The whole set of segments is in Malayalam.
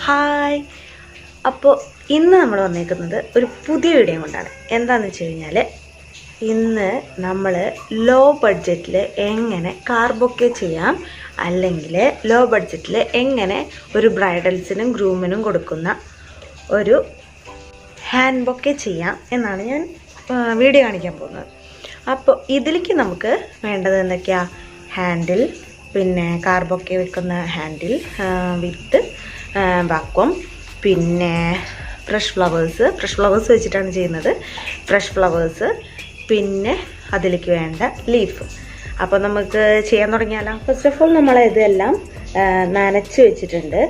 ഹായ്. അപ്പോൾ ഇന്ന് നമ്മൾ വന്നിരിക്കുന്നത് ഒരു പുതിയ വീഡിയോ കൊണ്ടാണ്. എന്താണെന്ന് വെച്ച് കഴിഞ്ഞാൽ ഇന്ന് നമ്മൾ ലോ ബഡ്ജറ്റിൽ എങ്ങനെ കാർ ബൊക്കെ ചെയ്യാം, അല്ലെങ്കിൽ ലോ ബഡ്ജറ്റിൽ എങ്ങനെ ഒരു ബ്രൈഡൽസിനും ഗ്രൂമിനും കൊടുക്കുന്ന ഒരു ഹാൻഡ് ബൊക്കെ ചെയ്യാം എന്നാണ് ഞാൻ വീഡിയോ കാണിക്കാൻ പോകുന്നത്. അപ്പോൾ ഇതിലേക്ക് നമുക്ക് വേണ്ടത് എന്തൊക്കെയാണ്? ഹാൻഡിൽ, പിന്നെ കാർ ബൊക്കെ വെക്കുന്ന ഹാൻഡിൽ വിത്ത് വാക്വം, പിന്നെ ഫ്രഷ് ഫ്ലവേഴ്സ് വെച്ചിട്ടാണ് ചെയ്യുന്നത്. ഫ്രഷ് ഫ്ലവേഴ്സ്, പിന്നെ അതിലേക്ക് വേണ്ട ലീഫ്. അപ്പോൾ നമുക്ക് ചെയ്യാൻ തുടങ്ങിയാലോ. ഫസ്റ്റ് ഓഫ് ഓൾ നമ്മൾ ഇതെല്ലാം നനച്ച് വെച്ചിട്ടുണ്ട്.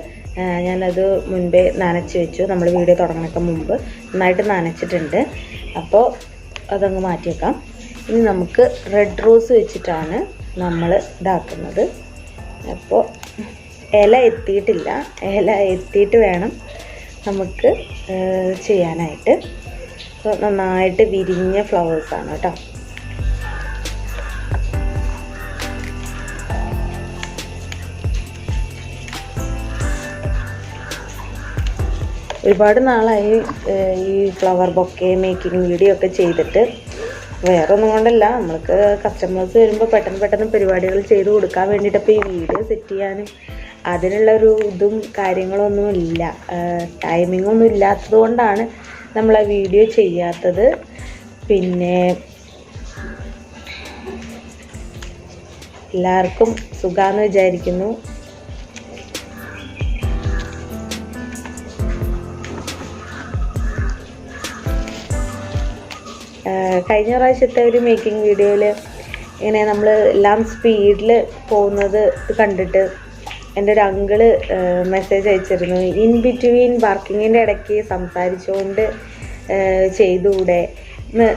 ഞാനത് മുൻപേ നനച്ച് വെച്ചു. നമ്മൾ വീഡിയോ തുടങ്ങുന്നതിന് മുമ്പ് നന്നായിട്ട് നനച്ചിട്ടുണ്ട്. അപ്പോൾ അതങ്ങ് മാറ്റിയേക്കാം. ഇനി നമുക്ക് റെഡ് റോസ് വെച്ചിട്ടാണ് നമ്മൾ ഇതാക്കുന്നത്. അപ്പോൾ ഇല എത്തിയിട്ടില്ല. ഇല എത്തിയിട്ട് വേണം നമുക്ക് ചെയ്യാനായിട്ട്. അപ്പോൾ നന്നായിട്ട് വിരിഞ്ഞ ഫ്ലവേഴ്സാണ് കേട്ടോ. ഒരുപാട് നാളായി ഈ ഫ്ലവർ ബൊക്കെ മേക്കിംഗ് വീഡിയോ ഒക്കെ ചെയ്തിട്ട്. വേറെ ഒന്നും കൊണ്ടല്ല, നമ്മൾക്ക് കസ്റ്റമേഴ്സ് വരുമ്പോൾ പെട്ടെന്ന് പരിപാടികൾ ചെയ്ത് കൊടുക്കാൻ വേണ്ടിയിട്ടപ്പോൾ ഈ വീഡിയോ സെറ്റ് ചെയ്യാനും അതിനുള്ളൊരു ഇതും കാര്യങ്ങളൊന്നും ഇല്ല, ടൈമിങ്ങൊന്നും ഇല്ലാത്തത് കൊണ്ടാണ് നമ്മൾ ആ വീഡിയോ ചെയ്യാത്തത്. പിന്നെ എല്ലാവർക്കും സുഖാന്ന് വിചാരിക്കുന്നു. കഴിഞ്ഞ പ്രാവശ്യത്തെ ഒരു മേക്കിംഗ് വീഡിയോയിൽ ഇങ്ങനെ നമ്മൾ എല്ലാം സ്പീഡിൽ പോകുന്നത് കണ്ടിട്ട് എൻ്റെ ഒരു അങ്കിള് മെസ്സേജ് അയച്ചിരുന്നു, ഇൻ ബിറ്റ്വീൻ വർക്കിങ്ങിൻ്റെ ഇടയ്ക്ക് സംസാരിച്ചുകൊണ്ട് ചെയ്തുകൂടെ എന്ന്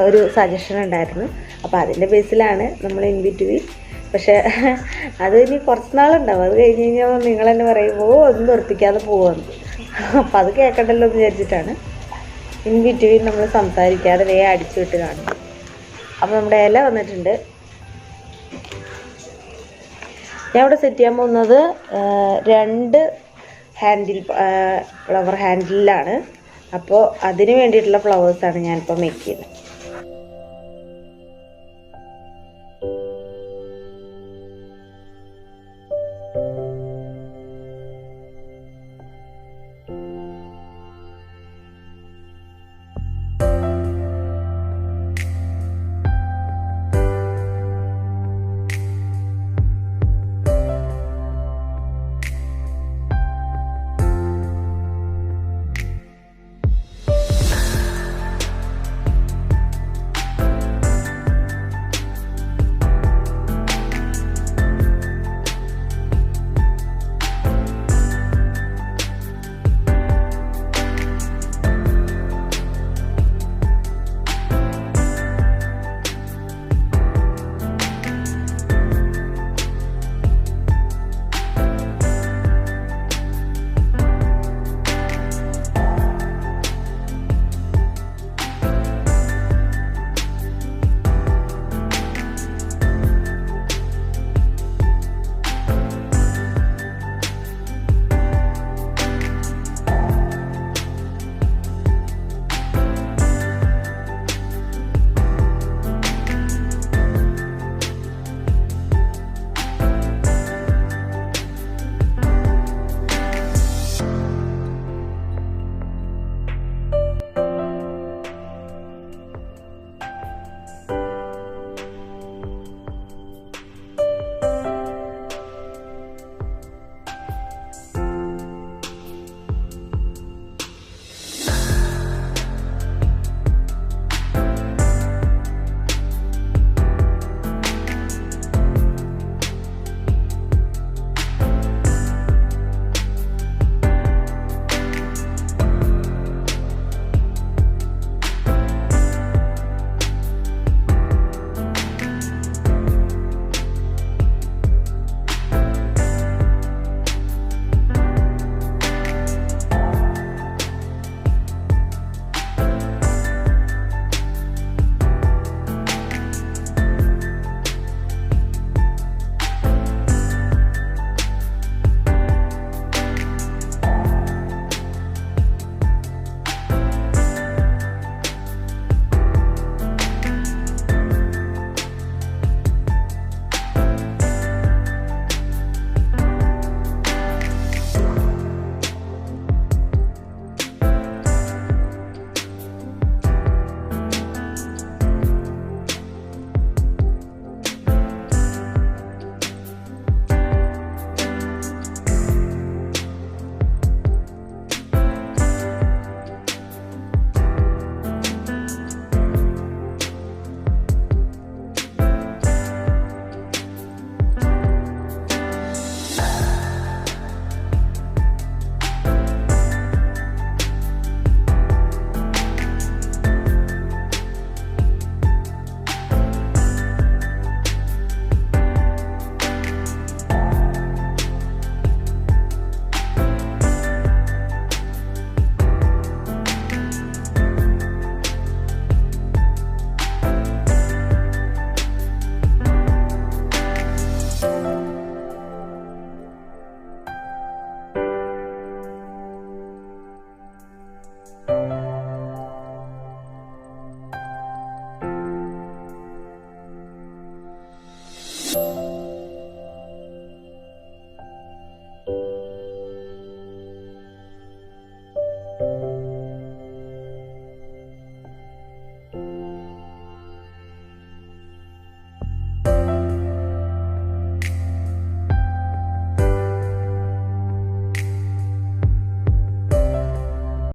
ഒരു സജഷൻ ഉണ്ടായിരുന്നു. അപ്പോൾ അതിൻ്റെ ബേസിലാണ് നമ്മൾ ഇൻ ബിറ്റ്വീൻ. പക്ഷേ അത് ഇനി കുറച്ച് നാളുണ്ടാവും. അത് കഴിഞ്ഞ് കഴിഞ്ഞാൽ നിങ്ങൾ തന്നെ പറയുമ്പോൾ ഒന്നും നിർത്തിക്കാതെ പോകുമെന്ന്. അപ്പോൾ അത് കേൾക്കണ്ടല്ലോ എന്ന് വിചാരിച്ചിട്ടാണ് ഇൻ ബിറ്റ്വീൻ നമ്മൾ സംസാരിക്കാതെ വേഗം അടിച്ചു വിട്ട് കാണും. അപ്പോൾ നമ്മുടെ ഇല വന്നിട്ടുണ്ട്. ഞാൻ ഇവിടെ സെറ്റ് ചെയ്യാൻ പോകുന്നത് 2 ഹാൻഡിൽ ഫ്ലവർ ഹാൻഡിലാണ്. അപ്പോൾ അതിന് വേണ്ടിയിട്ടുള്ള ഫ്ലവേഴ്സാണ് ഞാനിപ്പോൾ മേക്ക് ചെയ്യുന്നത്.